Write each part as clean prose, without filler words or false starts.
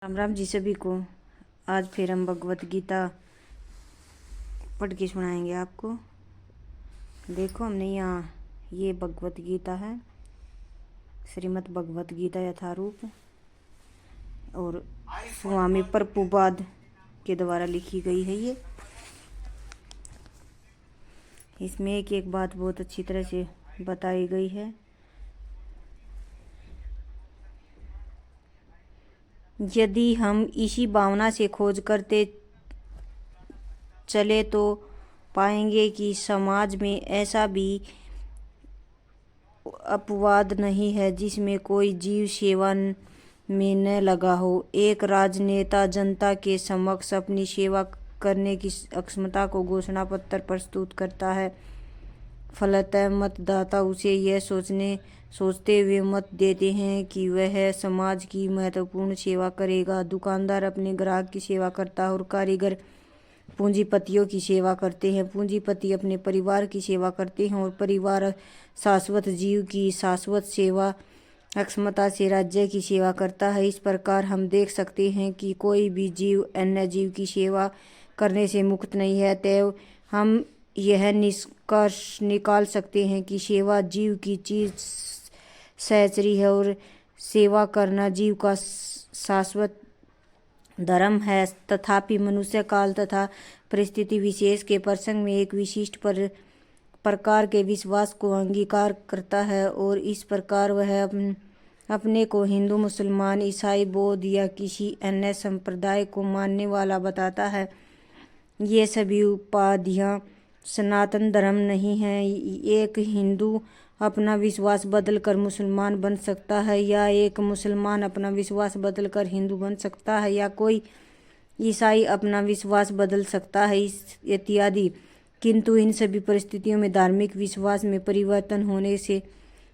राम राम जी सभी को। आज फिर हम भगवत गीता पढ़ के सुनाएंगे आपको। देखो हमने यहाँ ये भगवत गीता है, श्रीमद् भगवत गीता यथारूप, और स्वामी प्रभुपाद के द्वारा लिखी गई है। ये इसमें एक एक बात बहुत अच्छी तरह से बताई गई है। यदि हम इसी भावना से खोज करते चले तो पाएंगे कि समाज में ऐसा भी अपवाद नहीं है जिसमें कोई जीव सेवा में न लगा हो। एक राजनेता जनता के समक्ष अपनी सेवा करने की अक्षमता को घोषणा पत्र प्रस्तुत करता है। फलतः मतदाता उसे यह सोचते हुए मत देते हैं कि वह समाज की महत्वपूर्ण सेवा करेगा। दुकानदार अपने ग्राहक की सेवा करता है और कारीगर पूंजीपतियों की सेवा करते हैं। पूंजीपति अपने परिवार की सेवा करते हैं और परिवार शाश्वत जीव की शाश्वत सेवा अक्षमता से राज्य की सेवा करता है। इस प्रकार हम देख सकते हैं कि कोई भी जीव अन्य जीव की सेवा करने से मुक्त नहीं है। अतएव हम यह निष्कर्ष निकाल सकते हैं कि सेवा जीव की चीज सहचरी है और सेवा करना जीव का शाश्वत धर्म है। तथापि मनुष्य काल तथा परिस्थिति विशेष के प्रसंग में एक विशिष्ट प्रकार के विश्वास को अंगीकार करता है और इस प्रकार वह अपने को हिंदू, मुसलमान, ईसाई, बौद्ध या किसी अन्य संप्रदाय को मानने वाला बताता है। ये सभी उपाधियां सनातन धर्म नहीं है। एक हिंदू अपना विश्वास बदलकर मुसलमान बन सकता है, या एक मुसलमान अपना विश्वास बदलकर हिंदू बन सकता है, या कोई ईसाई अपना विश्वास बदल सकता है, इत्यादि। किंतु इन सभी परिस्थितियों में धार्मिक विश्वास में परिवर्तन होने से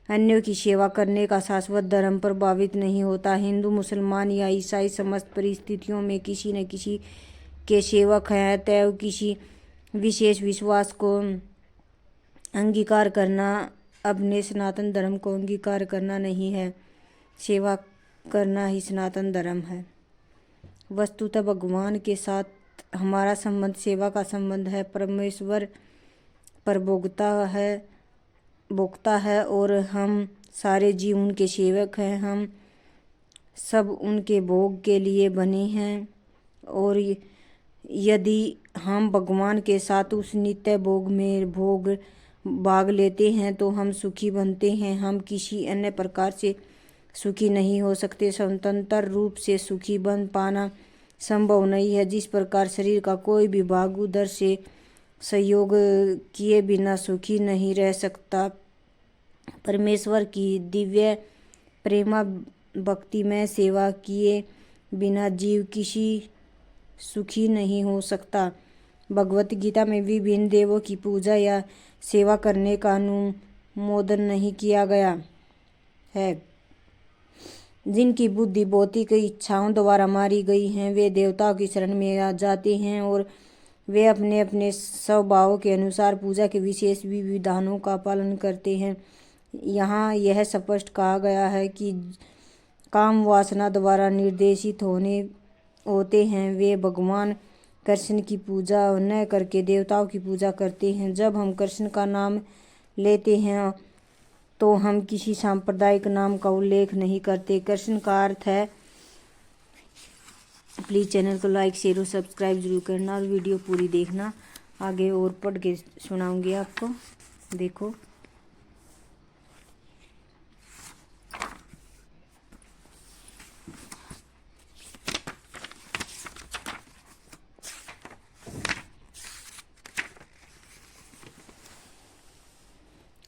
अन्यों की सेवा करने का शाश्वत धर्म प्रभावित नहीं होता। हिंदू, मुसलमान या ईसाई समस्त परिस्थितियों में किसी न किसी के सेवक हैं। अतएव किसी विशेष विश्वास को अंगीकार करना अपने सनातन धर्म को अंगीकार करना नहीं है। सेवा करना ही सनातन धर्म है। वस्तुतः भगवान के साथ हमारा संबंध सेवा का संबंध है। परमेश्वर भोक्ता है और हम सारे जीव उनके सेवक हैं। हम सब उनके भोग के लिए बने हैं और यदि हम भगवान के साथ उस नित्य भोग में भाग लेते हैं तो हम सुखी बनते हैं। हम किसी अन्य प्रकार से सुखी नहीं हो सकते। स्वतंत्र रूप से सुखी बन पाना संभव नहीं है। जिस प्रकार शरीर का कोई भी भाग उधर से सहयोग किए बिना सुखी नहीं रह सकता, परमेश्वर की दिव्य प्रेमा भक्ति में सेवा किए बिना जीव किसी सुखी नहीं हो सकता। भगवत गीता में विभिन्न देवों की पूजा या सेवा करने का अनुमोदन नहीं किया गया है। जिनकी बुद्धि भौतिक इच्छाओं द्वारा मारी गई हैं, वे देवताओं की शरण में आ जाते हैं और वे अपने अपने स्वभाव के अनुसार पूजा के विशेष विधानों का पालन करते हैं। यहाँ यह स्पष्ट कहा गया है कि काम वासना द्वारा निर्देशित होते हैं वे भगवान कृष्ण की पूजा न करके देवताओं की पूजा करते हैं। जब हम कृष्ण का नाम लेते हैं तो हम किसी सांप्रदायिक नाम का उल्लेख नहीं करते। कृष्ण का अर्थ है। प्लीज़ चैनल को लाइक, शेयर और सब्सक्राइब जरूर करना और वीडियो पूरी देखना। आगे और पढ़ के सुनाऊंगी आपको। देखो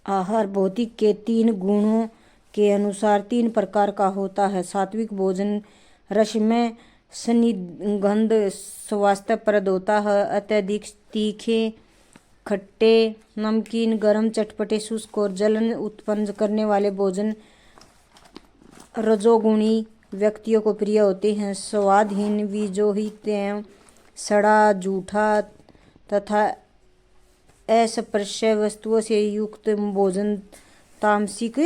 आहार भौतिक के 3 गुणों के अनुसार 3 प्रकार का होता है। सात्विक भोजन रसमय, स्निग्ध, स्वास्थ्यप्रद होता है। अत्यधिक तीखे, खट्टे, नमकीन, गरम, चटपटे, शुष्क और जलन उत्पन्न करने वाले भोजन रजोगुणी व्यक्तियों को प्रिय होते हैं। स्वादहीन, बीजोहित एवं सड़ा, झूठा तथा अस्पृश्य वस्तुओं से युक्त भोजन तामसिक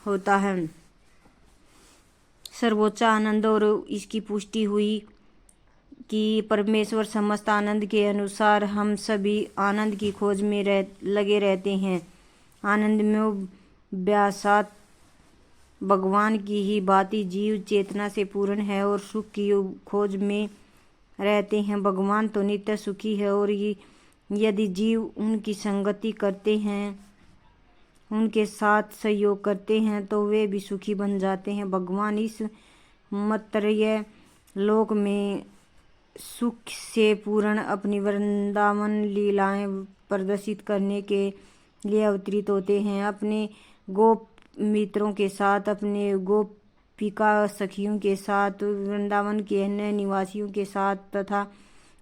होता है। सर्वोच्च आनंद और इसकी पुष्टि हुई कि परमेश्वर समस्त आनंद के अनुसार हम सभी आनंद की खोज में लगे रहते हैं। आनंद में व्यासात भगवान की ही भांति जीव चेतना से पूर्ण है और सुख की खोज में रहते हैं। भगवान तो नित्य सुखी है और यदि जीव उनकी संगति करते हैं, उनके साथ सहयोग करते हैं तो वे भी सुखी बन जाते हैं। भगवान इस मर्त्य लोक में सुख से पूर्ण अपनी वृंदावन लीलाएं प्रदर्शित करने के लिए अवतरित होते हैं। अपने गोप मित्रों के साथ, अपने गोपिका सखियों के साथ, वृंदावन के अन्य निवासियों के साथ तथा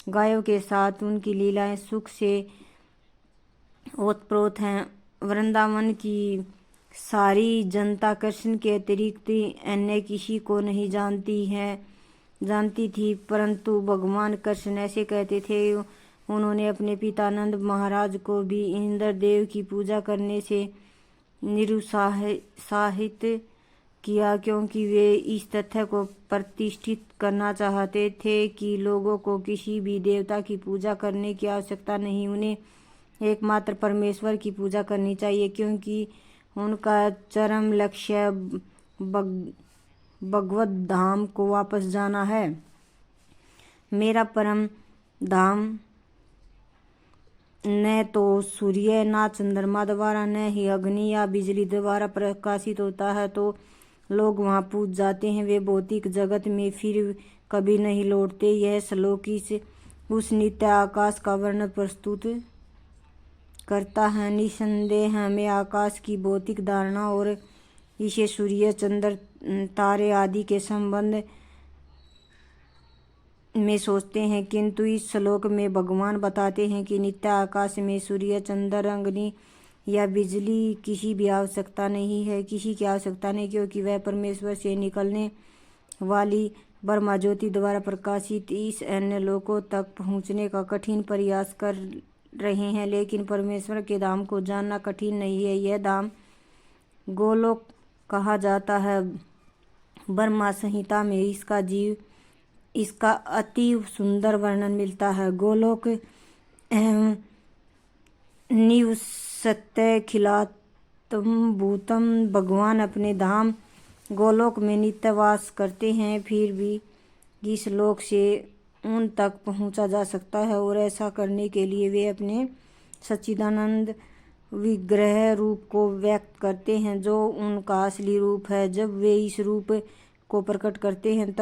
गायों के साथ उनकी लीलाएं सुख से ओतप्रोत हैं। वृंदावन की सारी जनता कृष्ण के अतिरिक्त अन्य किसी को नहीं जानती थी, परंतु भगवान कृष्ण ऐसे कहते थे। उन्होंने अपने पिता नंद महाराज को भी इंद्रदेव की पूजा करने से निरुत्साहित किया, क्योंकि वे इस तथ्य को प्रतिष्ठित करना चाहते थे कि लोगों को किसी भी देवता की पूजा करने की आवश्यकता नहीं, उन्हें एकमात्र परमेश्वर की पूजा करनी चाहिए, क्योंकि उनका चरम लक्ष्य भगवत धाम को वापस जाना है। मेरा परम धाम न तो सूर्य, न चंद्रमा द्वारा, न ही अग्नि या बिजली द्वारा प्रकाशित होता है, तो लोग वहां पूज जाते हैं। वे भौतिक जगत में फिर कभी नहीं लौटते। यह श्लोक उस नित्य आकाश का वर्णन प्रस्तुत करता है। निसंदेह हमें आकाश की भौतिक धारणा और इसे सूर्य, चंद्र, तारे आदि के संबंध में सोचते हैं, किंतु इस श्लोक में भगवान बताते हैं कि नित्य आकाश में सूर्य, चंद्र, अग्नि या बिजली किसी की आवश्यकता नहीं, क्योंकि वह परमेश्वर से निकलने वाली ब्रह्मा ज्योति द्वारा प्रकाशित इस अन्य लोकों तक पहुँचने का कठिन प्रयास कर रहे हैं। लेकिन परमेश्वर के धाम को जानना कठिन नहीं है। यह धाम गोलोक कहा जाता है। ब्रह्मा संहिता में इसका अति सुंदर वर्णन मिलता है। गोलोक निवसत्यखिलात्म भूतम। भगवान अपने धाम गोलोक में नित्यवास करते हैं, फिर भी इस लोक से उन तक पहुंचा जा सकता है, और ऐसा करने के लिए वे अपने सच्चिदानंद विग्रह रूप को व्यक्त करते हैं, जो उनका असली रूप है। जब वे इस रूप को प्रकट करते हैं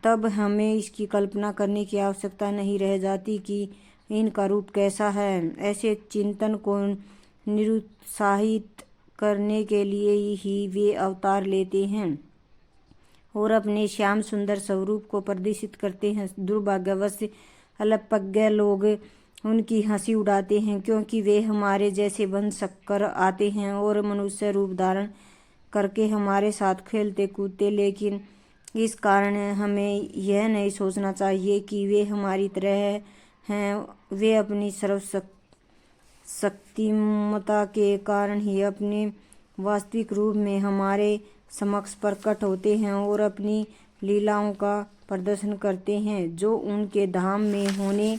तब हमें इसकी कल्पना करने की आवश्यकता नहीं रह जाती कि इनका रूप कैसा है। ऐसे चिंतन को निरुत्साहित करने के लिए ही वे अवतार लेते हैं और अपने श्याम सुंदर स्वरूप को प्रदर्शित करते हैं। दुर्भाग्यवश अल्पज्ञ लोग उनकी हंसी उड़ाते हैं, क्योंकि वे हमारे जैसे बन कर आते हैं और मनुष्य रूप धारण करके हमारे साथ खेलते कूदते, लेकिन इस कारण हमें यह नहीं सोचना चाहिए कि वे हमारी तरह हैं। वे अपनी सर्वशक्तिमत्ता के कारण ही अपने वास्तविक रूप में हमारे समक्ष प्रकट होते हैं और अपनी लीलाओं का प्रदर्शन करते हैं, जो उनके धाम में होने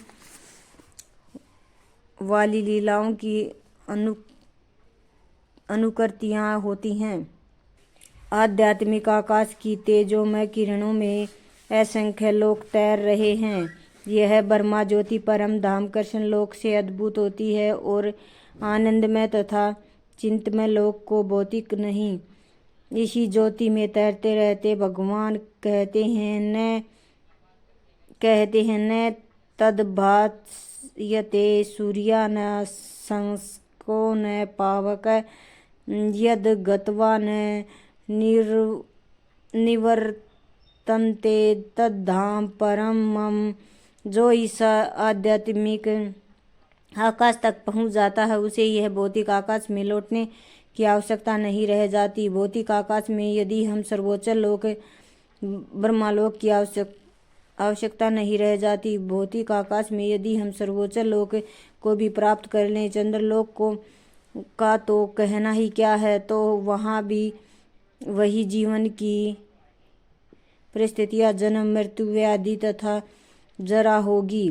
वाली लीलाओं की अनुकृतियाँ होती हैं। आध्यात्मिक आकाश की तेजोमय किरणों में असंख्य लोक तैर रहे हैं। यह ब्रह्मा ज्योति परम धाम कृष्ण लोक से अद्भुत होती है और आनंदमय तथा चिंतमय लोक को भौतिक नहीं, इसी ज्योति में तैरते रहते। भगवान कहते हैं न तद्भासयते सूर्या न शंको न पावक यद गत्वा न निवर्तन्ते तद्धाम परम मम। जो इस आध्यात्मिक आकाश तक पहुंच जाता है, उसे यह भौतिक आकाश में लौटने की आवश्यकता नहीं रह जाती। भौतिक आकाश में यदि हम सर्वोच्च लोक ब्रह्मालोक की आवश्यकता नहीं रह जाती। भौतिक आकाश में यदि हम सर्वोच्च लोक को भी प्राप्त कर लें, चंद्रलोक का तो कहना ही क्या है, तो वहाँ भी वही जीवन की परिस्थितियां, जन्म, मृत्यु, व्याधि तथा जरा होगी।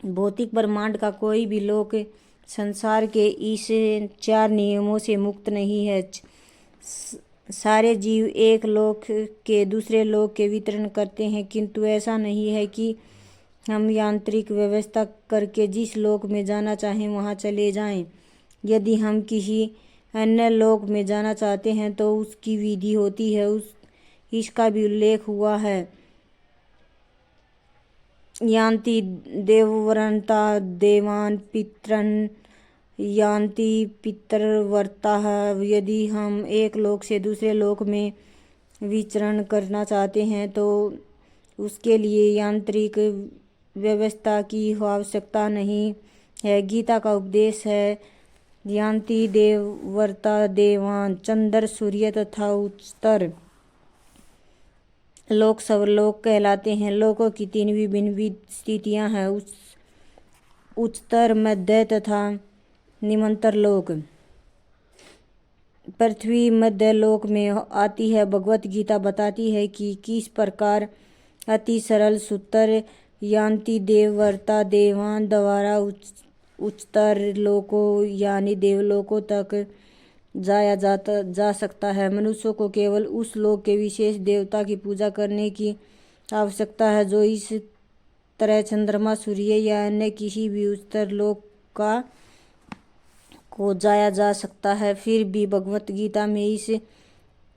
भौतिक ब्रह्मांड का कोई भी लोक संसार के इस 4 नियमों से मुक्त नहीं है। सारे जीव एक लोक के दूसरे लोक के वितरण करते हैं, किंतु ऐसा नहीं है कि हम यांत्रिक व्यवस्था करके जिस लोक में जाना चाहें वहां चले जाएं। यदि हम किसी अन्य लोक में जाना चाहते हैं तो उसकी विधि होती है, इसका भी उल्लेख हुआ है। यान्ति देवव्रता देवान् पितरन् यान्ति पितर्व्रताः। यदि हम एक लोक से दूसरे लोक में विचरण करना चाहते हैं तो उसके लिए यांत्रिक व्यवस्था की आवश्यकता नहीं है। गीता का उपदेश है, यान्ति देवव्रता देवान्। चंद्र, सूर्य तथा उच्चतर लोक सर्वलोक कहलाते हैं। लोकों की 3 विभिन्न स्थितियां हैं, उच्चतर, मध्य तथा निम्नतर लोक। पृथ्वी मध्य लोक में आती है। भगवत गीता बताती है कि किस प्रकार अति सरल सूत्र यान्ति देवव्रता देवान् द्वारा उच्चतर लोकों यानी देवलोकों तक जाया जा सकता है। मनुष्यों को केवल उस लोक के विशेष देवता की पूजा करने की आवश्यकता है। जो इस तरह चंद्रमा, सूर्य या अन्य किसी भी उच्चतर लोक को जाया जा सकता है। फिर भी भगवत गीता में इस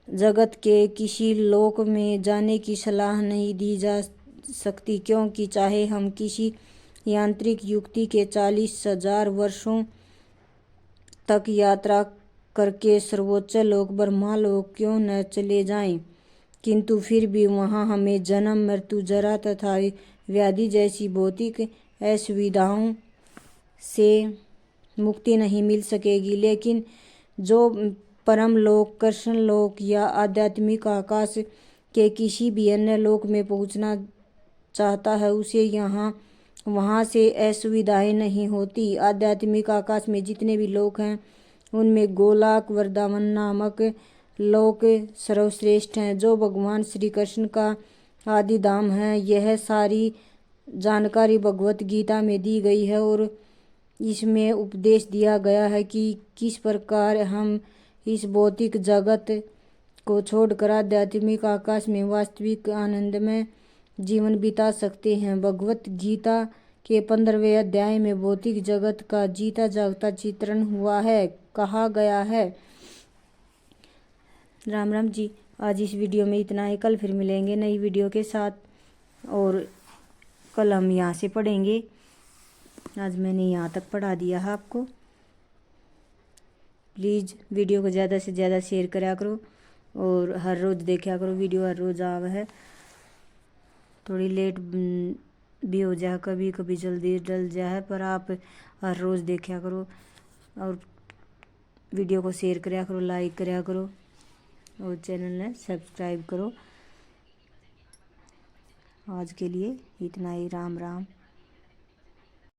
जगत के किसी लोक में जाने की सलाह नहीं दी जा सकती, क्योंकि चाहे हम किसी यांत्रिक युक्ति के 40,000 वर्षों तक यात्रा करके सर्वोच्च लोक ब्रह्मालोक क्यों न चले जाएं, किंतु फिर भी वहां हमें जन्म, मृत्यु, जरा तथा व्याधि जैसी भौतिक असुविधाओं से मुक्ति नहीं मिल सकेगी। लेकिन जो परम लोक, कृष्ण लोक या आध्यात्मिक आकाश के किसी भी अन्य लोक में पहुंचना चाहता है, उसे वहां से असुविधाएं नहीं होती। आध्यात्मिक आकाश में जितने भी लोक हैं उनमें गोलोक वृंदावन नामक लोक सर्वश्रेष्ठ हैं, जो भगवान श्री कृष्ण का आदि धाम है। यह सारी जानकारी भगवत गीता में दी गई है और इसमें उपदेश दिया गया है कि किस प्रकार हम इस भौतिक जगत को छोड़कर आध्यात्मिक आकाश में वास्तविक आनंदमय जीवन बिता सकते हैं। भगवत गीता के 15वें अध्याय में भौतिक जगत का जीता जागता चित्रण हुआ है। कहा गया है। राम राम जी। आज इस वीडियो में इतना ही। कल फिर मिलेंगे नई वीडियो के साथ और कल हम यहाँ से पढ़ेंगे। आज मैंने यहाँ तक पढ़ा दिया है आपको। प्लीज़ वीडियो को ज़्यादा से ज़्यादा शेयर करा करो और हर रोज़ देखा करो। वीडियो हर रोज़ आवा है, थोड़ी लेट भी हो जाए, कभी कभी जल्दी डल जाए, पर आप हर रोज़ देखा करो और वीडियो को शेयर करा करो, लाइक करा करो और चैनल ने सब्सक्राइब करो। आज के लिए इतना ही। राम राम।